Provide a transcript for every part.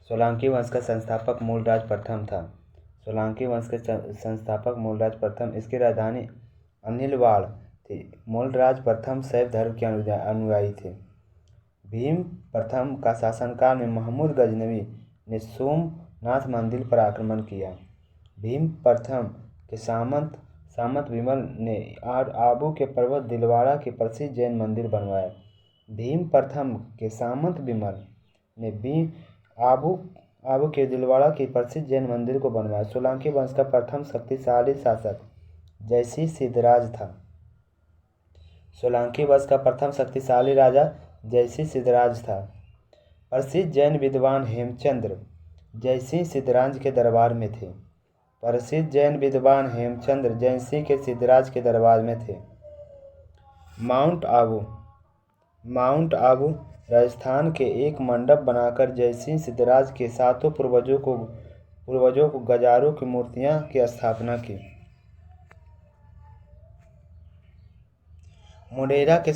सोलंकी वंश का संस्थापक मूलराज प्रथम था। सोलंकी वंश के संस्थापक मूलराज प्रथम, इसकी राजधानी अनिलवाड़ थी। मूलराज प्रथम शैव धर्म के अनुयायी थे। भीम प्रथम का शासनकाल में महमूद गजनवी ने सोमनाथ मंदिर पर आक्रमण किया। भीम प्रथम के सामंत विमल ने आबू के पर्वत दिलवाड़ा के प्रसिद्ध जैन मंदिर बनवाया। भीम प्रथम के सामंत विमल ने आबू के दिलवाड़ा के प्रसिद्ध जैन मंदिर को बनवाया। सोलंकी वंश का प्रथम शक्तिशाली शासक जयसिंह सिद्धराज था। सोलंकी वंश का प्रथम शक्तिशाली राजा जयसिंह सिद्धराज था। प्रसिद्ध जैन विद्वान हेमचंद्र जयसिंह सिद्धराज के दरबार में थे। प्रसिद्ध जैन विद्वान हेमचंद्र जयसिंह के सिद्धराज के दरबार में थे। माउंट आबू राजस्थान के एक मंडप बनाकर जयसिंह सिद्धराज के सातों पूर्वजों को गजारों की मूर्तियां की स्थापना की। मुडेरा के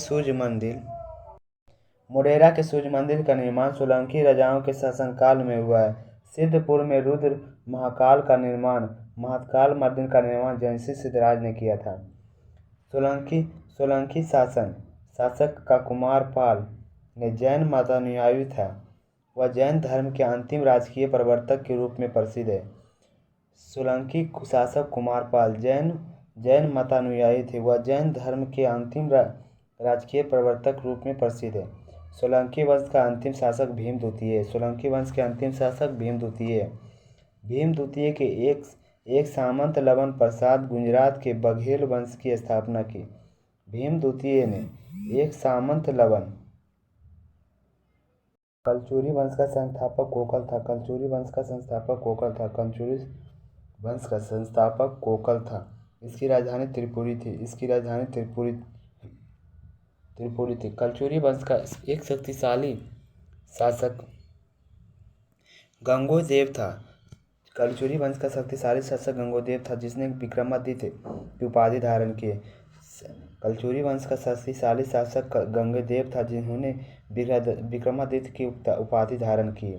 सूर्य मंदिर का निर्माण सोलंकी राजाओं के शासनकाल में हुआ है। सिद्धपुर में रुद्र महाकाल मंदिर का निर्माण जयसिंह सिद्धराज ने किया था। सोलंकी शासक का कुमार पाल ने जैन मतानुयायी था। वह जैन धर्म के अंतिम राजकीय प्रवर्तक के रूप में प्रसिद्ध है। सोलंकी शासक कुमार पाल जैन मतानुयायी थे। वह जैन धर्म के अंतिम राजकीय प्रवर्तक रूप में प्रसिद्ध है। सोलंकी वंश का अंतिम शासक भीम द्वितीय। सोलंकी वंश के अंतिम शासक भीम द्वितीय के एक सामंत लवन प्रसाद गुजरात के बघेल वंश की स्थापना की। भीम द्वितीय ने एक सामंत लवन। कलचुरी वंश का संस्थापक कोकल था। इसकी राजधानी त्रिपुरी थी। कलचुरी वंश का एक शक्तिशाली शासक गंगोदेव था। कलचुरी वंश का शक्तिशाली शासक गंगोदेव था, जिसने विक्रमादित्य की उपाधि धारण की। कलचुरी वंश का शक्तिशाली शासक गंगोदेव था, जिन्होंने विक्रमादित्य की उपाधि धारण की।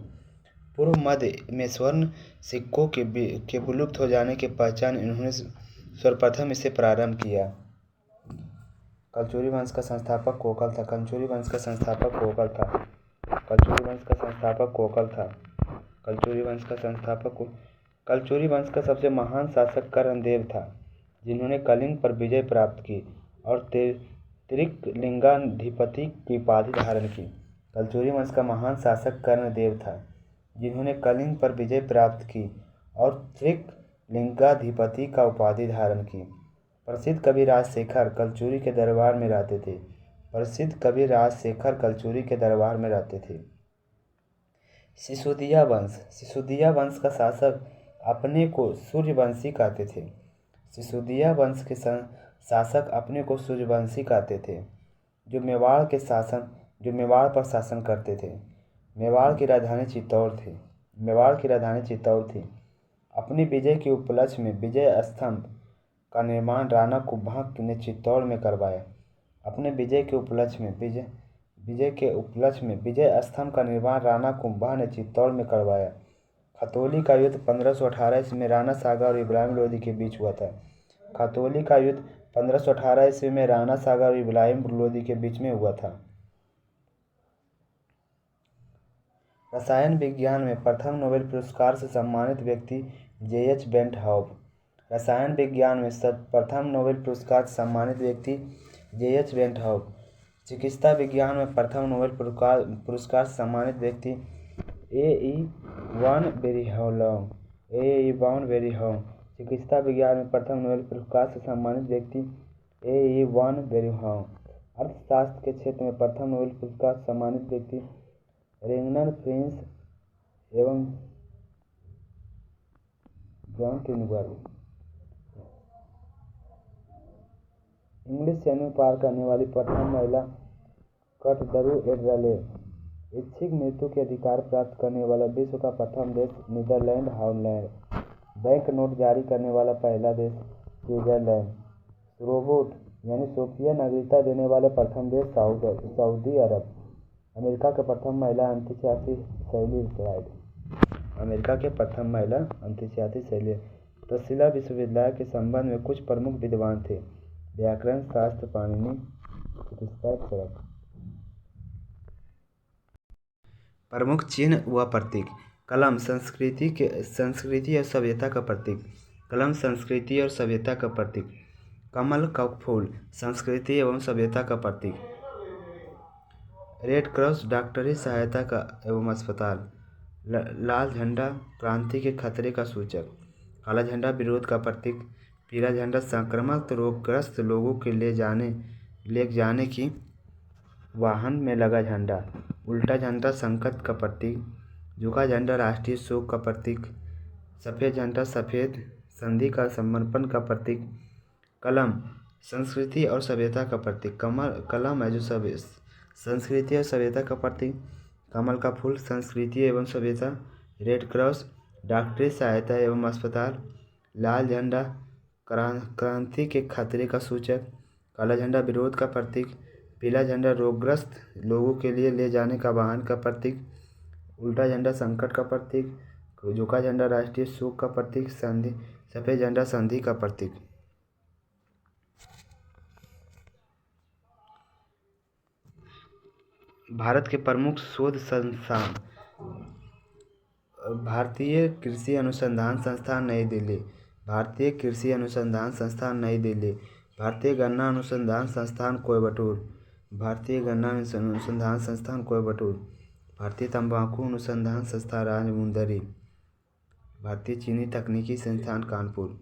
पूर्व मध्य में स्वर्ण सिक्कों के विलुप्त हो जाने के पश्चात इन्होंने सर्वप्रथम इसे प्रारंभ किया। कलचुरी वंश का संस्थापक कोकल था। कलचुरी वंश का सबसे महान शासक कर्णदेव था, जिन्होंने कलिंग पर विजय प्राप्त की और त्रिकलिंगाधिपति की उपाधि धारण की। कलचुरी वंश का महान शासक कर्णदेव था, जिन्होंने कलिंग पर विजय प्राप्त की और त्रिकलिंगाधिपति का उपाधि धारण की। प्रसिद्ध कवि राजशेखर कलचुरी के दरबार में रहते थे। सिसोदिया वंश का शासक अपने को सूर्यवंशी कहते थे, जो मेवाड़ पर शासन करते थे। मेवाड़ की राजधानी चित्तौड़ थी। अपनी विजय के उपलक्ष्य में विजय स्तंभ का निर्माण राणा कुंभा ने चित्तौड़ में करवाया। अपने विजय के उपलक्ष्य में विजय स्तंभ का निर्माण राणा कुंभा ने चित्तौड़ में करवाया। खतौली का युद्ध 1518 ईस्वी में राणा सागर और इब्राहिम लोदी के बीच हुआ था। रसायन विज्ञान में प्रथम नोबेल पुरस्कार से सम्मानित व्यक्ति J.H. Bent hob. चिकित्सा विज्ञान में प्रथम नोबेल पुरस्कार से सम्मानित व्यक्ति A.E. वान बेरिंगहॉम। चिकित्सा विज्ञान में प्रथम नोबेल पुरस्कार से सम्मानित व्यक्ति A.E. वान बेरिंगहॉम। अर्थशास्त्र के क्षेत्र में प्रथम नोबेल पुरस्कार से सम्मानित व्यक्ति रेगनर प्रिंस एवं जॉन ट्रिनबर। इंग्लिश चैनल पार करने वाली प्रथम महिला कटदरू एड्राले। ऐच्छिक मृत्यु के अधिकार प्राप्त करने वाला विश्व का प्रथम देश नीदरलैंड हॉलैंड। बैंक नोट जारी करने वाला पहला देश स्विट्जरलैंड। रोबोट यानी सोफिया नागरिकता देने वाले प्रथम देश सऊदी अरब। अमेरिका के प्रथम महिला अंतरिक्ष यात्री सैली राइड। अमेरिका के प्रथम महिला अंतर्जातीय शैली। तक्षशिला विश्वविद्यालय के संबंध में कुछ प्रमुख विद्वान थे। व्याकरण शास्त्र पाणिनि, चतुष्पाद चरक। प्रमुख चिन्ह व प्रतीक। कलम संस्कृति और सभ्यता का प्रतीक। कलम संस्कृति और सभ्यता का प्रतीक। कमल का फूल संस्कृति एवं सभ्यता का प्रतीक। रेड क्रॉस डॉक्टरी सहायता का एवं अस्पताल। लाल झंडा क्रांति के खतरे का सूचक। काला झंडा विरोध का प्रतीक। पीला झंडा संक्रामक रोगग्रस्त लोगों के ले जाने की वाहन में लगा झंडा। उल्टा झंडा संकट का प्रतीक। झुका झंडा राष्ट्रीय शोक का प्रतीक। सफ़ेद झंडा सफ़ेद संधि का समर्पण का प्रतीक। कलम संस्कृति और सभ्यता का प्रतीक। कलम है जो संस्कृति और सभ्यता का प्रतीक। कमल का फूल संस्कृति एवं सभ्यता। रेड क्रॉस डॉक्टरी सहायता एवं अस्पताल। लाल झंडा क्रांति के खतरे का सूचक। काला झंडा विरोध का प्रतीक। पीला झंडा रोगग्रस्त लोगों के लिए ले जाने का वाहन का प्रतीक। उल्टा झंडा संकट का प्रतीक। झुका झंडा राष्ट्रीय शोक का प्रतीक। सफ़ेद झंडा संधि का प्रतीक। भारत के प्रमुख शोध संस्थान। भारतीय कृषि अनुसंधान संस्थान नई दिल्ली। भारतीय कृषि अनुसंधान संस्थान नई दिल्ली। भारतीय गन्ना अनुसंधान संस्थान कोयम्बटूर। भारतीय गन्ना अनुसंधान संस्थान कोयम्बटूर। भारतीय तंबाकू अनुसंधान संस्थान राजमुंदरी। भारतीय चीनी तकनीकी संस्थान कानपुर।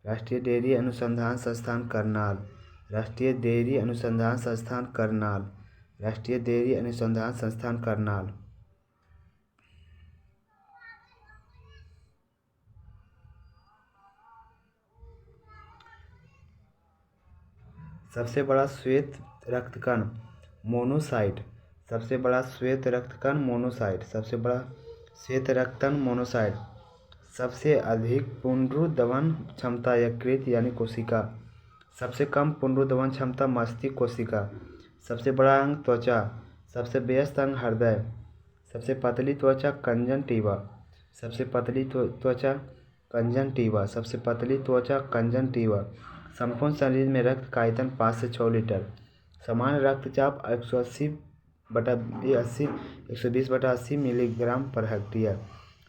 राष्ट्रीय डेयरी अनुसंधान संस्थान करनाल। राष्ट्रीय डेयरी अनुसंधान संस्थान करनाल। राष्ट्रीय डेयरी अनुसंधान संस्थान करनाल। सबसे बड़ा श्वेत रक्तकण मोनोसाइट। सबसे बड़ा श्वेत रक्तकण मोनोसाइट। सबसे बड़ा श्वेत रक्तकण मोनोसाइट। सबसे अधिक पुनरुद्धावन क्षमता यकृत यानी कोशिका। सबसे कम पुनरुद्धावन क्षमता मस्तिष्क कोशिका। सबसे बड़ा अंग त्वचा। सबसे व्यस्त अंग हृदय। सबसे पतली त्वचा कंजंक्टिवा। सबसे पतली त्वचा कंजंक्टिवा। सबसे पतली त्वचा कंजंक्टिवा। संपूर्ण शरीर में रक्त का आयतन 5 से 6 लीटर। सामान्य रक्तचाप 120/80 मिलीग्राम पर हेक्टेयर।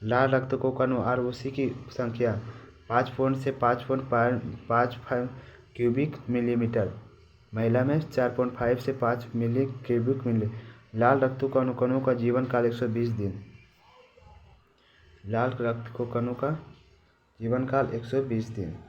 लाल रक्तकों का RBC की संख्या 5 से 5.5 क्यूबिक मिलीमीटर। महिला में 4.5 से 5 मिली क्यूबिक मिली। लाल रक्तकणों का जीवन काल 120 दिन। लाल रक्तकणों का जीवन काल 120 दिन।